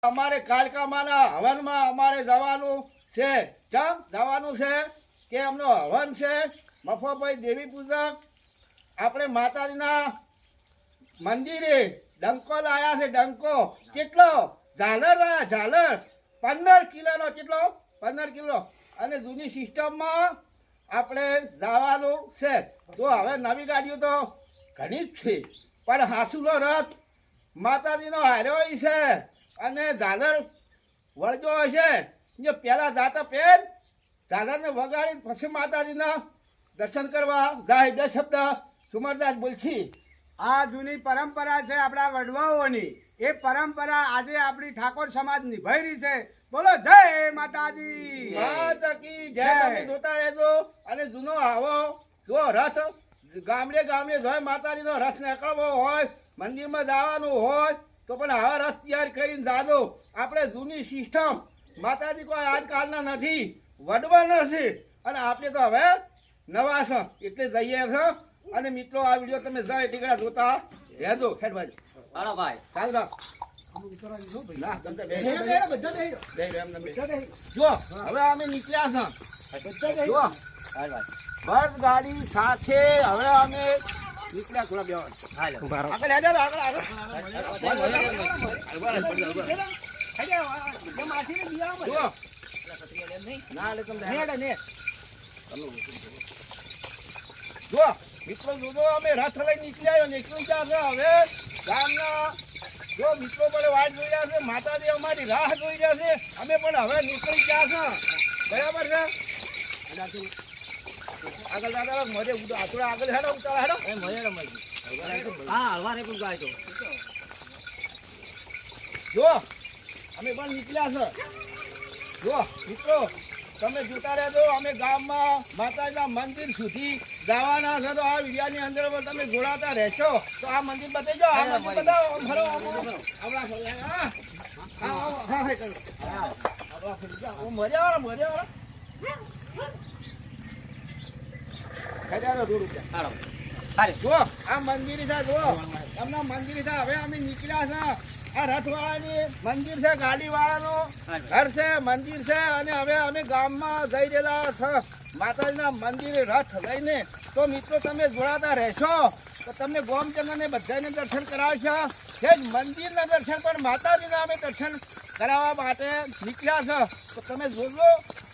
અમારે કાલકામાના હવનમાં અમારે જવાનું છે. કેમ જવાનું છે કે એમનો હવન છે. મફોભાઈ દેવી પૂજક આપણે માતાજીના મંદિરે ડંકો લાયા છે. ડંકો કેટલો ઝાલર લાયા, ઝાલર 15 કિલોનો. કેટલો? 15 કિલો. અને જૂની સિસ્ટમમાં આપણે જવાનું છે. તો હવે નવી ગાડીઓ તો ઘણી જ છે, પણ હાસુલો રથ માતાજીનો હાર્યો છે અને ઝાલર વળજો હશે. જે પહેલા જાતા પેન ઝાલરને વગાડી પછી માતાજીના દર્શન કરવા જાય. બે શબ્દ સુમરદાસ બોલશી. આ જૂની પરંપરા છે આપણા વડવાઓની. એ પરંપરા આજે આપણી ઠાકોર સમાજ નિભાઈ રહી છે. બોલો જય માતાજી. માતા કી જય. તમે જોતા રહેજો. અને જૂનો આવો જો રથ ગામડે ગામડે જોય માતાજીનો રથ નીકળવો હોય, મંદિરમાં જવાનું હોય તો પણ આવા રથ તૈયાર કરીને જાજો. આપણે જૂની સિસ્ટમ માતાજી કોઈ આજકાલના નથી, વડવાના છે. અને આપણે તો હવે નવા છે એટલે જઈએ છે. અને મિત્રો આ વિડીયો તમે જાય ટીકડા જોતા રહેજો. હેડભાઈ હાલો ભાઈ ચાલ રાખ. જો હવે અમે નીકળ્યા છે. જો બસ ગાડી સાથે હવે અમે નીકળ્યા. થોડા બે આગળ હેડો, આગળ આગળ. ના એટલે તમને જો મિત્રો જોજો અમે રથ લઈને નીકળ્યા. નીકળી ગયા છે હવે ગામના. જો મિત્રો મને વાટ જોઈ રહ્યા છે, માતાજી અમારી રાહ જોઈ રહ્યા છે. અમે પણ હવે નીકળી ગયા છે. બરાબર છે. આગળ દાદા મજે થોડા આગળ હેડો, ઉતારા હેડો. હા હલવારે પણ ગાય તો જો અમે પણ નીકળ્યા છે. જો મિત્રો તમે જોતા રહેજો. અમે ગામમાં માતાજીના મંદિર સુધી જવાના છે. તો આ વિડીયાની અંદર તમે જોડાતા રહેશો. તો આ મંદિર બતાવજો. આ મંદિર બતાવો. આમ ફરો, આમ ફરો. આવડા ફરો. મજા વાળા, મજા વાળા. જો આ મંદિર છે. જો એમના મંદિર છે. હવે અમે નીકળ્યા છે. આ રથવાળાની મંદિર છે, ગાડી વાળાનું ઘર છે, મંદિર છે. અને હવે અમે ગામમાં જઈ રહેલા છે માતાજીના મંદિરે રથ લઈને. તો મિત્રો તમે જોડાતા રહેશો તો તમને ગોમચંદ્રને બધાને દર્શન કરાવશો. છે જ મંદિરના દર્શન પણ માતાજીના અમે દર્શન કરાવવા માટે નીકળ્યા છે. તો તમે જોજો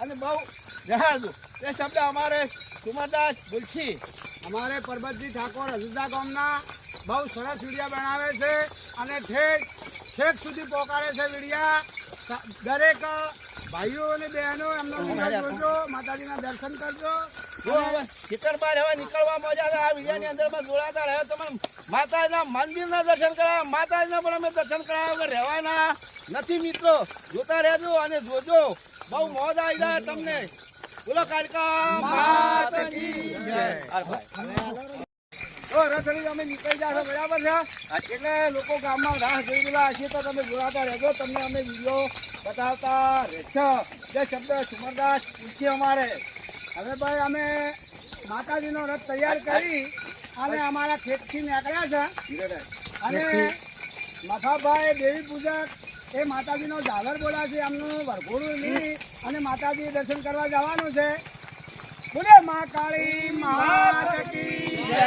અને બહુ જહાડજો. એ શબ્દ અમારે સુમરદાસ બોલશી. અમારે પરબતજી ઠાકોર હજુદા ગામના બહુ સરસ વિડીયા બનાવે છે અને ઠેક સુધી પહોંચાડે છે વિડીયા. દરેક ભાઈઓ અને બહેનો એમનો વિડીયો જોજો, માતાજીના દર્શન કરજો. જો હવે ખેતરમાં રહેવા નીકળવા મજા આવે. આ વિડીયાની અંદરમાં જોડાતા રહે તો પણ માતાજીના મંદિરના દર્શન કરાવે. માતાજીના પણ અમે દર્શન કરાવ્યા વગર રહેવાના નથી. મિત્રો જોતા રહેજો અને જોજો. બહુ મોજ આવી જાય તમને. બોલો કાલિકા માતાજી જય. તો રથડી અમે નીકળી જશે. બરાબર છે. એટલે લોકો ગામમાં રાહ જોઈ રહેલા હશે તો તમે જોડાતા રહેજો. તમને અમે વિડીયો બતાવતા રહેશો. જે શબ્દ સુમરદાસ પૂછીએ અમારે. હવે ભાઈ અમે માતાજીનો રથ તૈયાર કરી અને અમારા ખેતથી નીકળ્યા છે. અને મફાભાઈ દેવી પૂજક એ માતાજીનો ઝાલર બોલ્યા છે. એમનું વરઘોડું લઈ અને માતાજી દર્શન કરવા જવાનું છે. બોલે મા કાળી માત કી જય.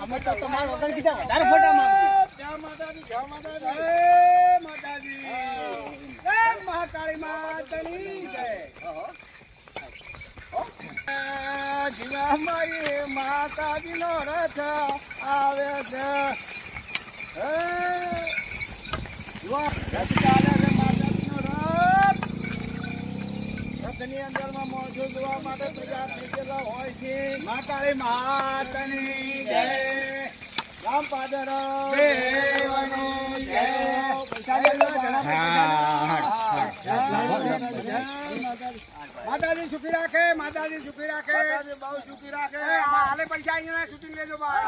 અમે તો તમારા વગર કીધા વધારે ફોટા માંગીએ. જય માતાજી, જય માતાજી, જય માતાજી. જય મહાકાળી માતની જય. જીવામારી માતાજીનો રથ આવે છે. રથ ચાલે છે માતાજીનો રથ. રથની અંદરમાં મોજો જોવા માટે તૈયાર થઈ ગયેલા હોય છે. મહાકાળી માતની જય. રામ પાદર દેવનો જય. માતાજી સુખી રાખે, માતાજી સુખી રાખે, માતાજી બહુ સુખી રાખે. હાલે પૈસા અહીંયા શૂટિંગ લેજો ભાઈ.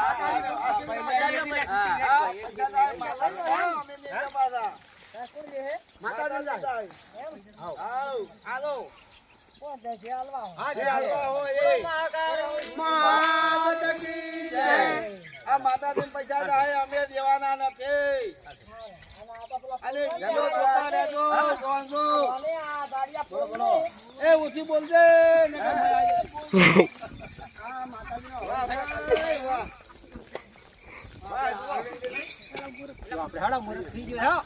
આવ હાલો હા જે હાલવા હોય એ માતા કી જય. આ માતાજીને પૈસા થાય અમે દેવાના નથી. અને જજો જોતા રહેજો, જોજો. એ ઓછી બોલજે નકર મેં આવી. આ માતાજીનો વાહ, વાહ, વાહ. વાહ, વાહ. આપણે હાડા મુરત થઈ ગયો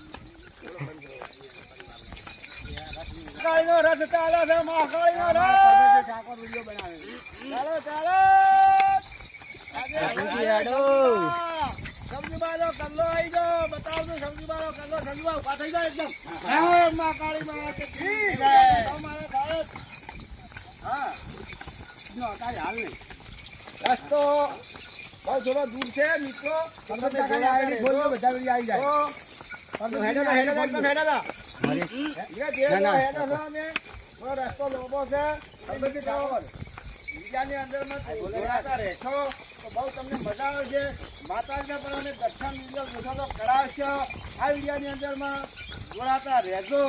મહાકાળીનો રથ ચાલે છે, મહાકાળીનો રથ. ઠાકોર વિડીયો બનાવે ચાલો ચાલો સમજી બાલો કલ્લો આવી ગયો. બતાવજો સમજી બાલો કલ્લો. સમજી બાલો ઉભા થઈ જાઓ એકદમ. જય મા કાળી માત કી જય. તમારે સાહેબ હા જો કાંઈ હાલ નહીં રસ્તો બહુ થોડો દૂર છે મિત્રો. તમે જોડાયેલી બોલો બધા વિડીયો આવી જાય રસ્તો લોબો છે. બીજાની અંદરમાં જોડાતા રહેશો તો બહુ તમને મજા આવશે. માતાજીના પણ અમે દર્શન વિડીયો જોશો તો કરાવશો. આ વિડીયોની અંદરમાં જોડાતા રહેજો.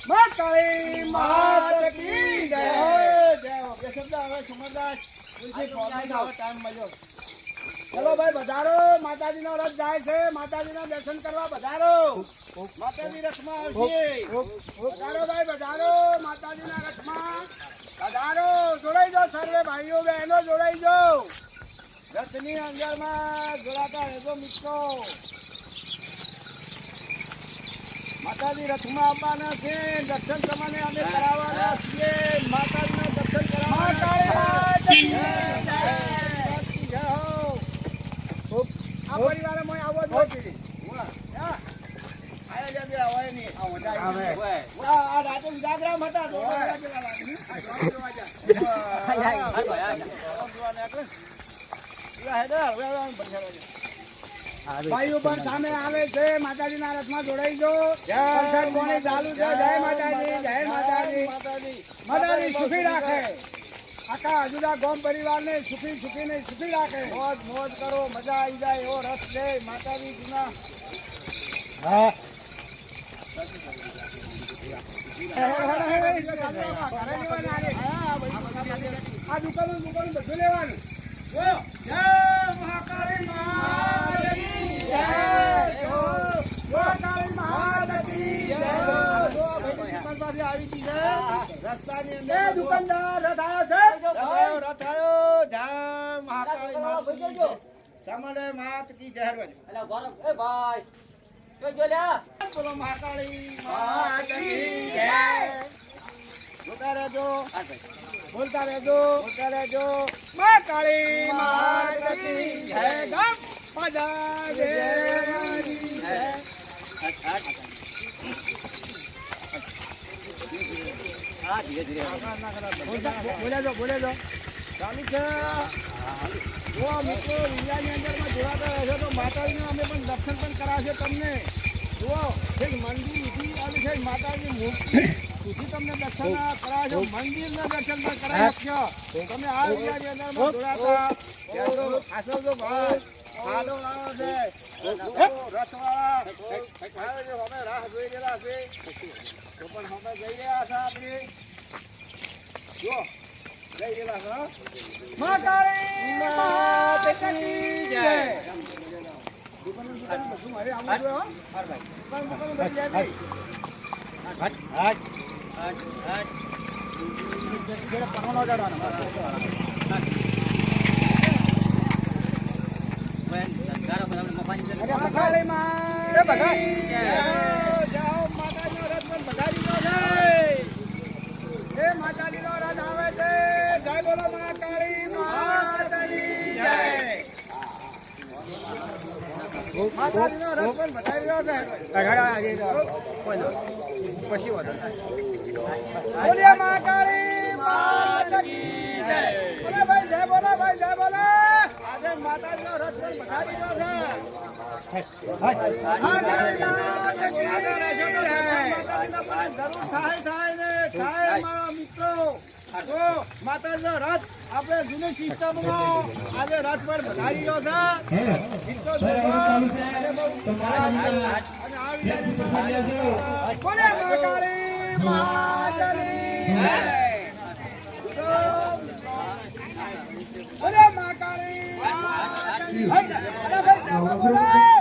મહાકાળી માત કી જય. જય હો. બે શબ્દ હવે સુમરદાસ ટાઈમ મળ્યો. ચલો ભાઈ વધારો માતાજીનો રથ જાય છે માતાજીના દર્શન કરવા વધારો માતાજી રથમાં આવશે. વધારો ભાઈ વધારો માતાજીના રથમાં વધારો જોડાઈ જાઓ સર્વે ભાઈઓ બહેનો જોડાઈ જાઓ રથની અંદરમાં જોડાતા રહેજો મિત્રો. માતાજી રથમાં આવવાના છે. દર્શન તમને અમે કરાવવાના છીએ. માતાજીના દર્શન કરાવવાના છે. જય હો. આ પરિવારમાં આવો જ નથી આયા જલ્દી આવાય નહીં. આ રાતે ઉજાગરામ હતા તો ભાઈઓ પણ સામે આવે છે માતાજીના રથમાં જોડાઈ જાઓ પ્રસાદ પાણી ચાલુ છે જય માતાજી જય માતાજી માતાજી સુખી રાખે આખા હજુદા ગામ પરિવારને સુખીને સુખી રાખે મોજ મોજ કરો. મજા આવી જાય એવો રસ છે માતાજી જૂના. આ દુકાન બધું લેવાનું જય મહાકાળી માત કી જય. મહાકાળી માત કી જય. દુકાન પાસે આવી ગઈ છે. રસ્તાની એ અંદર દુકાનદાર રથ આવ્યો છે રથ આવ્યો, રથ આવ્યો. જય મહાકાળી માત કી જય. ચામુંડે માત કી જય. એટલે ગોરખ એ ભાઈ જોજો લ્યા બોલો મહાકાળી માત કી જય. જોતા રહેજો, બોલતા રહેજો, બોલતા રહેજો. મહાકાળી માત કી જય. ગમ પદા દેવાની જય. હા ધીરે ધીરે બોલે જો ચાલુ છે. જો મિત્રો વિદ્યાની અંદરમાં જોડાતા રહેશો તો માતાજીના અમે પણ દર્શન પણ કરાવશે તમને. જુઓ છેક મંદિર સુધી આવી છે માતાજી મૂર્તિ સુધી તમને દર્શન કરાવશો. મંદિરના દર્શન પણ કરાવી શકશો. તમે આ વિદ્યાની અંદરમાં જોડાતા ખાસવજો ભાઈ. હાલો લાવો છે રથવાળા આવે છે. અમે રાહ જોઈ રહેલા છે તો પણ અમે જઈ રહ્યા છે. આપણે જો જઈ રહેલા છે. મહાકાળી માત કી જય. બધું મારે આવું જોઈએ, હો. દુકાન બધી જાય નહીં. મહાકાળી માત કી જય. જાઓ માતાજીનો રથ પણ વધારી ગયો છે. એ માતાજીનો રથ આવે છે જય બોલો મહાકાળી માતાજી જય. માતાજીનો રથ પણ વધારી રહ્યો છે. બોલીએ મહાકાળી માત કી જય. બોલો ભાઈ જય બોલો ભાઈ જય બોલો. આજે માતાજીનો રથ પણ વધારી રહ્યો છે. મહાકાળી માત કી આગળ રહેજો તો જય. માતાજીનો પણ જરૂર થાય ને થાય મારા મિત્રો. તો માતાજીનો રથ આપણે જૂની સિસ્ટમમાં આજે રથ પણ વધારી રહ્યો છે. મિત્રો જોજો અને બહુ અને આ વિડીયોની અંદર બોલીએ મહાકાળી માતની બોલો માતાની અરે ભાઈ બોલો બોલો માતાની